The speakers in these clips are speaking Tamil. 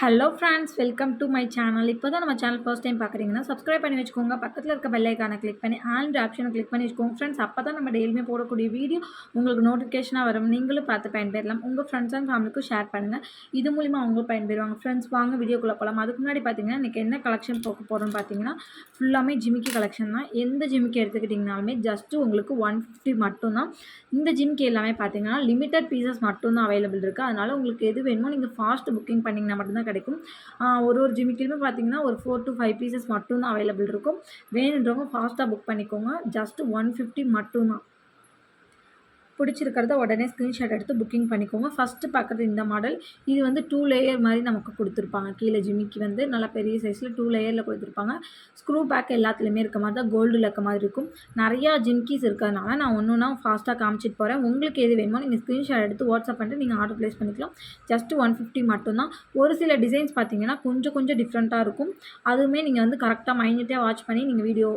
Hello friends, welcome to my channel. இப்போ தான் நம்ம சேனல் ஃபர்ஸ்ட் டைம் பார்க்குறீங்கன்னா சப்ஸ்கிரைப் பண்ணி வச்சுக்கோங்க. பக்கத்தில் இருக்க பெல் ஐக்கானை கிளிக் பண்ணி ஆல் ஆப்ஷனை கிளிக் பண்ணி வச்சுக்கோங்க ஃப்ரெண்ட்ஸ். அப்போ தான் நம்ம டெய்லியுமே போடக்கூடிய வீடியோ உங்களுக்கு நோட்டிஃபிகேஷனாக வரும். நீங்களும் பார்த்து பயன்பெறலாம். உங்கள் ஃப்ரெண்ட்ஸ் அண்ட் ஃபேமிலிக்கும் ஷேர் பண்ணுங்கள். இது மூலிமா அவங்களும் பயன்பெறுவாங்க. ஃப்ரெண்ட்ஸ், வாங்க வீடியோக்குள்ளே போகலாம். அதுக்கு முன்னாடி பார்த்தீங்கன்னா இன்றைக்கி என்ன கலெக்ஷன் போக போகிறோன்னு பார்த்தீங்கன்னா ஃபுல்லாமே ஜிமிக்கி கலெக்ஷன் தான். எந்த ஜிமிக்கி எடுத்துக்கிட்டிங்கனாலுமே ஜஸ்ட்டு உங்களுக்கு 150 மட்டும்தான். இந்த ஜிமிக்கி எல்லாமே பார்த்தீங்கன்னா லிமிட்டட் பீசஸ் மட்டும்தான் அவைலபிள் இருக்குது. அதனால் உங்களுக்கு எது வேணுமோ நீங்கள் ஃபாஸ்ட் புக்கிங் பண்ணிங்கன்னா மட்டும்தான் கிடைக்கும். ஒரு ஜிமிக்கிலுமே பார்த்தீங்கன்னா ஒரு 4 to 5 பீசஸ் மட்டும்தான் அவைலபிள் இருக்கும். வேணுன்றவங்க ஃபாஸ்ட்டாக புக் பண்ணிக்கோங்க. ஜஸ்ட் 150 மட்டும்தான். பிடிச்சிருக்கிறத உடனே ஸ்க்ரீன்ஷாட் எடுத்து புக்கிங் பண்ணிக்கோங்க. ஃபஸ்ட்டு பார்க்குறது இந்த மாடல். இது வந்து 2 லேயர் மாதிரி நமக்கு கொடுத்துருப்பாங்க. கீழே ஜிமிக்கி வந்து நல்லா பெரிய சைஸில் 2 லேயரில் கொடுத்துருப்பாங்க. ஸ்க்ரூ பேக் எல்லாத்துலேயுமே இருக்க மாதிரி தான், கோல்டில் இருக்க மாதிரி இருக்கும். நிறையா ஜிமிக்கிஸ் இருக்கிறதுனால நான் ஒன்றுனா ஃபாஸ்ட்டாக காமிச்சிட்டு போகிறேன். உங்களுக்கு எது வேணுமோ நீங்கள் ஸ்க்ரீன்ஷாட் எடுத்து வாட்ஸ்அப் பண்ணிட்டு நீங்கள் ஆர்டர் ப்ளேஸ் பண்ணிக்கலாம். ஜஸ்ட் 150 மட்டும்தான். ஒரு சில டிசைன்ஸ் பார்த்தீங்கன்னா கொஞ்சம் டிஃப்ரெண்ட்டாக இருக்கும். அதுவுமே நீங்கள் வந்து கரெக்டாக மைன்யூட்டாக வாட்ச் பண்ணி நீங்கள் வீடியோ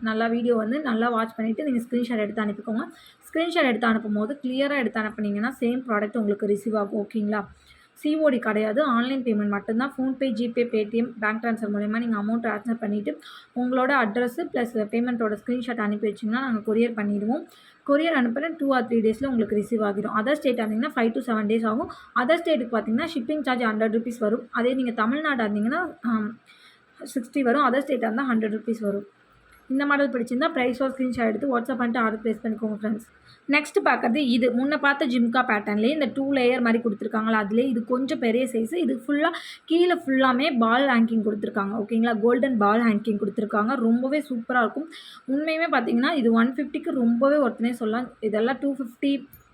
நல்லா வாட்ச் பண்ணிவிட்டு நீங்கள் ஸ்க்ரீன்ஷாட் எடுத்து அனுப்பிக்கோங்க. ஸ்க்ரீன்ஷாட் எடுத்து அனுப்பும்போது கிளியராக எடுத்து அனுப்புனீங்கன்னா சேம் ப்ராடக்ட் உங்களுக்கு ரிசீவ் ஆகும். ஓகேங்களா? சிஓடி கிடையாது, ஆன்லைன் பேமெண்ட் மட்டும்தான். PhonePe, GPay, Paytm, bank transfer மூலமா நீங்கள் அமௌண்ட் ட்ரான்ஸ்ஃபர் பண்ணிவிட்டு உங்களோட அட்ரஸு ப்ளஸ் பேமெண்ட்டோட ஸ்க்ரீன்ஷாட் அனுப்பி வச்சிங்கன்னா நாங்கள் கொரியர் பண்ணிடுவோம். கொரியர் அனுப்புகிற 2 or 3 டேஸில் உங்களுக்கு ரிசீவ் ஆகிடும். அதர் ஸ்டேட்டாக இருந்தீங்கன்னா 5 to 7 டேஸ் ஆகும். அதர் ஸ்டேட்டுக்கு பார்த்தீங்கன்னா ஷிப்பிங் சார்ஜ் 100 rupees வரும். அதே நீங்கள் தமிழ்நாடாக இருந்தீங்கன்னா 60 வரும். அதர் ஸ்டேட்டாக இருந்தால் 100 rupees வரும். இந்த மாடல் பிடிச்சிருந்தா ப்ரைஸோட ஸ்க்ரீன்ஷாட் எடுத்து வாட்ஸ்அப் பண்ணிட்டு ஆர்டர் ப்ளேஸ் பண்ணிக்கோங்க ஃப்ரெண்ட்ஸ். நெக்ஸ்ட் பார்க்குறது இது முன்ன பார்த்த ஜிம்கா பேட்டர்ன்லேயே இந்த 2 லேயர் மாதிரி கொடுத்துருக்காங்களா, அதுலேயே இது கொஞ்சம் பெரிய சைஸு. இது கீழே ஃபுல்லாமே பால் ஹேங்கிங் கொடுத்துருக்காங்க. ஓகேங்களா? கோல்டன் பால் ஹேங்கிங் கொடுத்துருக்காங்க. ரொம்பவே சூப்பராக இருக்கும். உண்மையுமே பார்த்தீங்கன்னா இது 150க்கு ரொம்பவே ஒருத்தனே சொல்லலாம். இதெல்லாம் 250,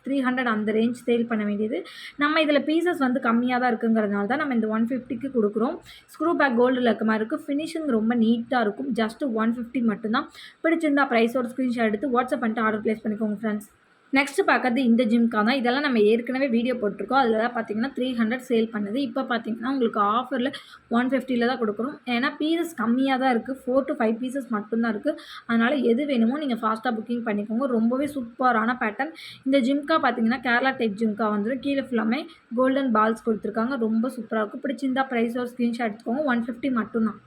300 அந்த ரேஞ்ச் சேல் பண்ண வேண்டியது. நம்ம இதில் பீசஸ் வந்து கம்மியாக தான் இருக்குங்கிறதுனால தான் நம்ம இந்த 150க்கு கொடுக்குறோம். ஸ்க்ரூ பேக் கோல்டில் இருக்க மாதிரி இருக்குது. ஃபினிஷிங் ரொம்ப நீட்டாக இருக்கும். ஜஸ்ட் 150 மட்டும்தான். பிடிச்சிருந்தா ப்ரைஸோட ஸ்க்ரீன்ஷாட் எடுத்து வாட்ஸ்அப் பண்ணிட்டு ஆர்டர் ப்ளேஸ் பண்ணிக்கோங்க ஃப்ரெண்ட்ஸ். நெக்ஸ்ட் பார்க்குறது இந்த ஜிம்கா தான். இதெல்லாம் நம்ம ஏற்கனவே வீடியோ போட்டிருக்கோம். அதில் தான் பார்த்தீங்கன்னா 300 சேல் பண்ணுது. இப்போ பார்த்தீங்கன்னா உங்களுக்கு ஆஃபரில் 150ல் தான் கொடுக்குறோம். ஏன்னா பீசஸ் கம்மியாக தான் இருக்குது. 4 to 5 பீசஸ் மட்டும்தான் இருக்குது. அதனால் எது வேணுமோ நீங்கள் ஃபாஸ்ட்டாக புக்கிங் பண்ணிக்கோங்க. ரொம்பவே சூப்பரான பேட்டர்ன். இந்த ஜிம்கா பார்த்தீங்கன்னா கேரளா டைப் ஜிம்கா வந்துடும். கீழே ஃபுல்லாமே கோல்டன் பால்ஸ் கொடுத்துருக்காங்க. ரொம்ப சூப்பராக இருக்கும். பிடிச்சிருந்தா ப்ரைஸோட ஸ்க்ரீன்ஷாட் எடுத்துக்கோங்க. 150 மட்டும்தான்.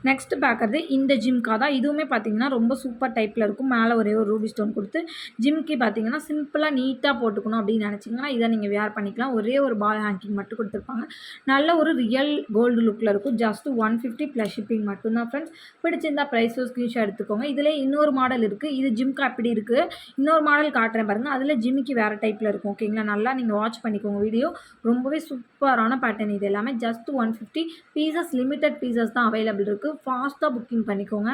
நெக்ஸ்ட்டு பார்க்குறது இந்த ஜிம்கா தான். இதுவுமே பார்த்தீங்கன்னா ரொம்ப சூப்பர் டைப்பில் இருக்கும். மேலே ஒரே ஒரு ரூபி ஸ்டோன் கொடுத்து ஜிம்கி பார்த்தீங்கன்னா சிம்பிளாக நீட்டாக போட்டுக்கணும் அப்படின்னு நினச்சிங்கன்னா இதை நீங்கள் வேர் பண்ணிக்கலாம். ஒரே ஒரு பால் ஹேங்கிங் மட்டும் கொடுத்துருப்பாங்க. நல்ல ஒரு ரியல் கோல்டு லுக்கில் இருக்கும். ஜஸ்ட் 150 ப்ளஸ் ஷிப்பிங் மட்டும்தான் ஃப்ரெண்ட்ஸ். பிடிச்சிருந்தா ப்ரைஸோ ஸ்க்ரீன்ஷாட் எடுத்துக்கோங்க. இதில் இன்னொரு மாடல் இருக்குது. இது ஜிம்கா அப்படி இருக்குது. இன்னொரு மாடல் காட்டுறேன் பாருங்கள். அதில் ஜிம்மிக்கு வேறு டைப்பில் இருக்கும். ஓகேங்களா? நல்லா நீங்கள் வாட்ச் பண்ணிக்கோங்க வீடியோ. ரொம்பவே சூப்பரான பேட்டர்ன். இது எல்லாமே ஜஸ்ட் 150 பீசஸ், லிமிட்டட் பீசஸ் தான் அவைலபிள் இருக்குது. ஃபாஸ்ட்டாக புக்கிங் பண்ணிக்கோங்க.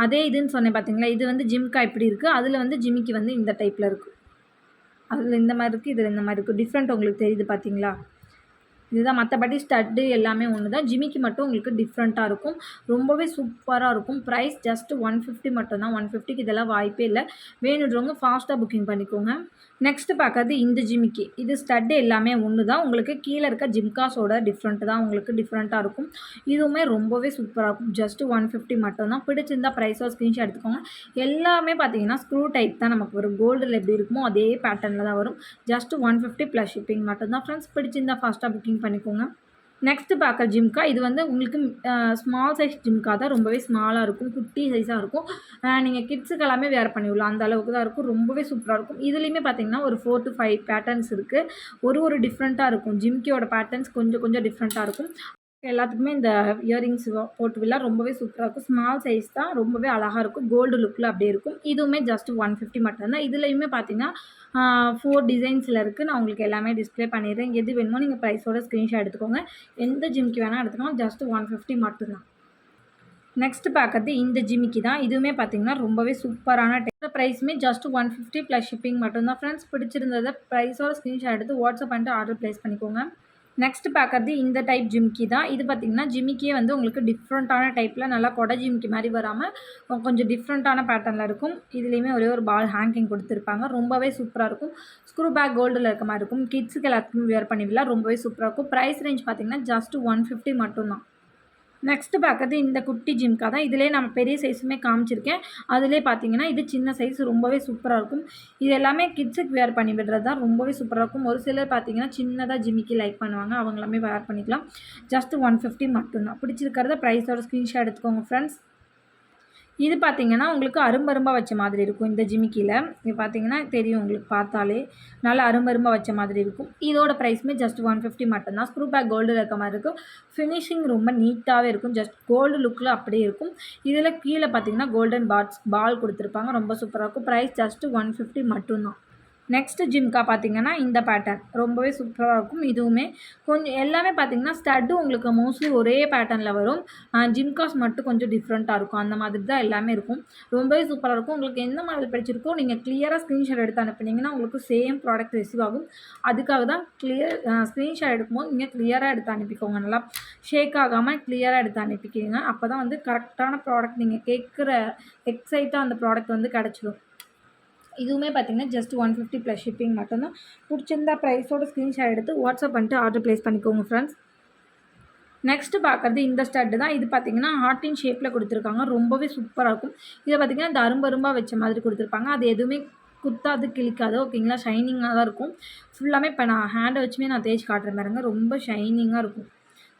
அதே இதுன்னு சொன்னேன் பார்த்தீங்களா, இது வந்து ஜிம்கா இப்படி இருக்குது. அதில் வந்து ஜிமிக்கி வந்து இந்த டைப்பில் இருக்குது. அதில் இந்த மாதிரி இருக்குது, இதில் இந்த மாதிரி இருக்குது. டிஃப்ரெண்ட் உங்களுக்கு தெரியுது பார்த்தீங்களா? இதுதான். மற்றபடி ஸ்டட்டு எல்லாமே ஒன்று தான். ஜிமிக்கி மட்டும் உங்களுக்கு டிஃப்ரெண்ட்டாக இருக்கும். ரொம்பவே சூப்பராக இருக்கும். ப்ரைஸ் ஜஸ்ட் 150 மட்டும்தான். 150க்கு இதெல்லாம் வாய்ப்பே இல்லை. வேணுன்றவங்க ஃபாஸ்ட்டாக புக்கிங் பண்ணிக்கோங்க. நெக்ஸ்ட்டு பார்க்குறது இந்த ஜிமிக்கி. இது ஸ்டட்டு எல்லாமே ஒன்று தான். உங்களுக்கு கீழே இருக்க ஜிம்காஸோட டிஃப்ரெண்ட்டு தான் உங்களுக்கு டிஃப்ரெண்ட்டாக இருக்கும். இதுவுமே ரொம்பவே சூப்பராக இருக்கும். ஜஸ்ட் 150 மட்டும்தான். பிடிச்சிருந்தா ப்ரைஸோ ஸ்க்ரீன்ஷாட் எடுத்துக்கோங்க. எல்லாமே பார்த்தீங்கன்னா ஸ்க்ரூ டைப் தான் நமக்கு வரும். கோல்டில் எப்படி இருக்குமோ அதே பேட்டர்னில் தான் வரும். ஜஸ்ட் 150 ப்ளஸ் ஷிப்பிங் மட்டும்தான் ஃப்ரெண்ட்ஸ். பிடிச்சிருந்தா ஃபாஸ்ட்டாக புக்கிங் பண்ணிக்கோங்க. நெக்ஸ்ட்டு பார்க்குற ஜிம்கா இது வந்து உங்களுக்கு ஸ்மால் சைஸ் ஜிம்கா தான். ரொம்பவே ஸ்மாலாக இருக்கும். குட்டி சைஸாக இருக்கும். நீங்கள் கிட்ஸுக்கு எல்லாமே வேர் பண்ணிவிடலாம். அந்த அளவுக்கு தான் இருக்கும். ரொம்பவே சூப்பராக இருக்கும். இதுலேயுமே பார்த்தீங்கன்னா ஒரு 4 to 5 பேட்டர்ன்ஸ் இருக்குது. ஒரு டிஃப்ரெண்ட்டாக இருக்கும். ஜிம்கியோட பேட்டர்ன்ஸ் கொஞ்சம் டிஃப்ரெண்ட்டாக இருக்கும். எல்லாத்துக்குமே இந்த இயரிங்ஸ் போட்டுவிடலாம். ரொம்பவே சூப்பராக இருக்கும். ஸ்மால் சைஸ் தான். ரொம்பவே அழகாக இருக்கும். கோல்டு லுக்கில் அப்படியே இருக்கும். இதுவுமே ஜஸ்ட் 150 மட்டும்தான். இதுலேயுமே பார்த்தீங்கன்னா 4 டிசைன்ஸில் இருக்குது. நான் உங்களுக்கு எல்லாமே டிஸ்பிளே பண்ணிடுறேன். எது வேணுமோ நீங்கள் ப்ரைஸோட ஸ்க்ரீன்ஷாட் எடுத்துக்கோங்க. எந்த ஜிம்கி வேணால் எடுத்துக்கலாம். ஜஸ்ட் 150 மட்டும்தான். நெக்ஸ்ட்டு பார்க்குறது இந்த ஜிமிக்கி தான். இதுவுமே பார்த்தீங்கன்னா ரொம்பவே சூப்பரான ப்ரைஸுமே ஜஸ்ட் 150 ப்ளஸ் ஷிப்பிங் மட்டும்தான் ஃப்ரெண்ட்ஸ். பிடிச்சிருந்ததை ப்ரைஸோட ஸ்க்ரீன்ஷாட் எடுத்து வாட்ஸ்அப் பண்ணிட்டு ஆர்டர் ப்ளேஸ் பண்ணிக்கோங்க. நெக்ஸ்ட்டு பார்க்குறது இந்த டைப் ஜிமிக்கி தான். இது பார்த்திங்கன்னா ஜிமிக்கியே வந்து உங்களுக்கு டிஃப்ரெண்ட்டான டைப்பில் நல்லா கொடை ஜிமிக்கி மாதிரி வராமல் கொஞ்சம் டிஃப்ரெண்ட்டான பேட்டர்னில் இருக்கும். இதுலேயுமே ஒரே ஒரு பால் ஹேங்கிங் கொடுத்துருப்பாங்க. ரொம்பவே சூப்பராக இருக்கும். ஸ்க்ரூ பேக் கோல்டில் இருக்க மாதிரி இருக்கும். கிட்ஸுக்கு எல்லாத்துக்கும் வேர் பண்ணிவிடலாம். ரொம்பவே சூப்பராக இருக்கும். ப்ரைஸ் ரேஞ்ச் பார்த்திங்கன்னா ஜஸ்ட் 150 மட்டும்தான். நெக்ஸ்ட்டு பார்க்கறது இந்த குட்டி ஜிம்கா தான். இதிலேயே நம்ம பெரிய சைஸுமே காமிச்சிருக்கேன். அதிலே பார்த்தீங்கன்னா, இது சின்ன சைஸ் ரொம்பவே சூப்பரா இருக்கும். இது எல்லாமே கிட்ஸுக்கு வேர் பண்ணி விடுறது தான். ரொம்பவே சூப்பரா இருக்கும். ஒரு சிலர் பார்த்தீங்கன்னா, சின்னதா ஜிமிக்கி லைக் பண்ணுவாங்க. அவங்க எல்லாமே வேர் பண்ணிக்கலாம். ஜஸ்ட் 150 மட்டும் தான். பிடிச்சிருக்கிறத ப்ரைஸோட ஸ்க்ரீன்ஷாட் எடுத்துக்கோங்க ஃப்ரெண்ட்ஸ். இது பார்த்தீங்கன்னா, உங்களுக்கு அரும்பரும்பா வச்ச மாதிரி இருக்கும் இந்த ஜிமிக்கில. இது பார்த்தீங்கன்னா தெரியும் உங்களுக்கு பார்த்தாலே. நல்லா அரும்பரும்பா வச்ச மாதிரி இருக்கும். இதோட ப்ரைஸுமே ஜஸ்ட் 150 மட்டும் தான். ஸ்க்ரூ பேக் கோல்டு இருக்க மாரி இருக்கும். ஃபினிஷிங் ரொம்ப நீட்டாவே இருக்கும். ஜஸ்ட் கோல்டு லுக்கில் அப்படியே இருக்கும். இதில் கீழே பார்த்தீங்கன்னா, கோல்டன் பால் கொடுத்துருப்பாங்க. ரொம்ப சூப்பரா இருக்கும். ப்ரைஸ் ஜஸ்ட் 150 மட்டும் தான். நெக்ஸ்ட்டு ஜிம்கா பார்த்தீங்கன்னா, இந்த பேட்டர்ன் ரொம்பவே சூப்பரா இருக்கும். இதுவுமே கொஞ்சம் எல்லாமே பார்த்தீங்கன்னா, ஸ்டட்டு உங்களுக்கு மோஸ்ட்லி ஒரே பேட்டர்னில் வரும். ஜிம்காஸ் மட்டும் கொஞ்சம் டிஃப்ரெண்ட்டாக இருக்கும். அந்த மாதிரி தான் எல்லாமே இருக்கும். ரொம்பவே சூப்பரா இருக்கும். உங்களுக்கு எந்த மாடல் பிடிச்சிருக்கோ நீங்கள் கிளியராக ஸ்க்ரீன்ஷாட் எடுத்து அனுப்புனீங்கன்னா, உங்களுக்கு சேம் ப்ராடக்ட் ரிசீவ் ஆகும். அதுக்காக தான் ஸ்க்ரீன்ஷாட் எடுக்கும்போது நீங்கள் கிளியராக எடுத்து அனுப்பிக்கோங்க. நல்லா ஷேக் ஆகாமல் கிளியராக எடுத்து அனுப்பிக்கிங்க. அப்போ தான் வந்து கரெக்டான ப்ராடக்ட் நீங்கள் கேட்குற எக்ஸைட்டாக அந்த ப்ராடக்ட் வந்து கிடச்சிடும். இதுவுமே பார்த்தீங்கன்னா ஜஸ்ட் 150 ப்ளஸ் ஷிப்பிங் மட்டும்தான். பிடிச்சிருந்தா ப்ரைஸோட ஸ்க்ரீன்ஷாட் எடுத்து வாட்ஸ்அப் பண்ணிட்டு ஆர்டர் ப்ளேஸ் பண்ணிக்கோங்க ஃப்ரெண்ட்ஸ். நெக்ஸ்ட்டு பார்க்குறது இந்த ஸ்டட்டு தான். இது பார்த்தீங்கன்னா ஹார்ட்டின் ஷேப்பில் கொடுத்துருக்காங்க. ரொம்பவே சூப்பராக இருக்கும். இதை பார்த்தீங்கன்னா இந்த அரும்பரும்பாக வச்ச மாதிரி கொடுத்துருப்பாங்க. அது எதுவுமே குத்தாது கிளிக்காது ஓகேங்களா. ஷைனிங்காக தான் இருக்கும். ஃபுல்லாமே இப்போ நான் ஹேண்டை வச்சுமே நான் தேய்ச்சி காட்டுறேன் பாருங்க. ரொம்ப ஷைனிங்காக இருக்கும்.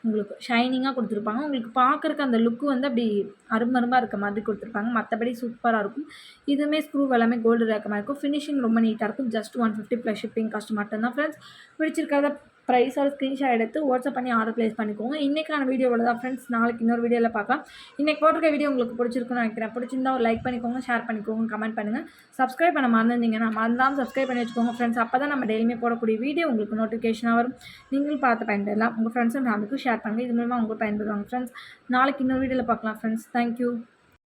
உங்களுக்கு ஷைனிங்காக கொடுத்துருப்பாங்க. உங்களுக்கு பார்க்குறக்கு அந்த லுக்கு வந்து அப்படி அரும்பரும்பாக இருக்க மாதிரி கொடுத்துருப்பாங்க. மற்றபடி சூப்பராக இருக்கும். இதுவுமே ஸ்க்ரூ எல்லாமே கோல்டு இருக்க மாதிரி இருக்கும். ஃபினிஷிங் ரொம்ப நீட்டாக இருக்கும். ஜஸ்ட் 150 ப்ளஸ் ஷிப்பிங் காஸ்ட் மட்டும்தான் ஃப்ரெண்ட்ஸ். பிடிச்சிருக்கிறத ப்ரைஸோட ஸ்க்ரீன்ஷாட் எடுத்து வாட்ஸ்அப் பண்ணி ஆர்டர் ப்ளேஸ் பண்ணிக்கோங்க. இன்றைக்கான வீடியோ தான் ஃப்ரெண்ட்ஸ். நாளைக்கு இன்னொரு வீடியோவில் பார்க்கலாம். இன்றைக்கி போட்டிருக்க வீடியோ உங்களுக்கு பிடிச்சிருக்குன்னு நினைக்கிறேன். பிடிச்சிருந்தா ஒரு லைக் பண்ணிக்கோங்க, ஷேர் பண்ணிக்கோங்க, கமெண்ட் பண்ணுங்கள். சப்ஸ்கிரைப் பண்ண மறந்துருந்தீங்கன்னா மறந்தாமல் சப்ஸ்கிரைப் பண்ணி வச்சுக்கோங்க ஃப்ரெண்ட்ஸ். அப்போ தான் நம்ம டெய்லியுமே போடக்கூடிய வீடியோ உங்களுக்கு நோட்டிஃபிகேஷனாக வரும். நீங்களும் பார்த்து பயன்பெறலாம். உங்கள் ஃப்ரெண்ட்ஸ் அண்ட் ஃபேமிலிக்கும் ஷேர் பண்ணுங்கள். இது மூலமாக உங்களுக்கு பயன்படுவாங்க ஃப்ரெண்ட்ஸ். நாளைக்கு இன்னொரு வீடியோவில் பார்க்கலாம் ஃப்ரெண்ட்ஸ். தேங்க்யூ.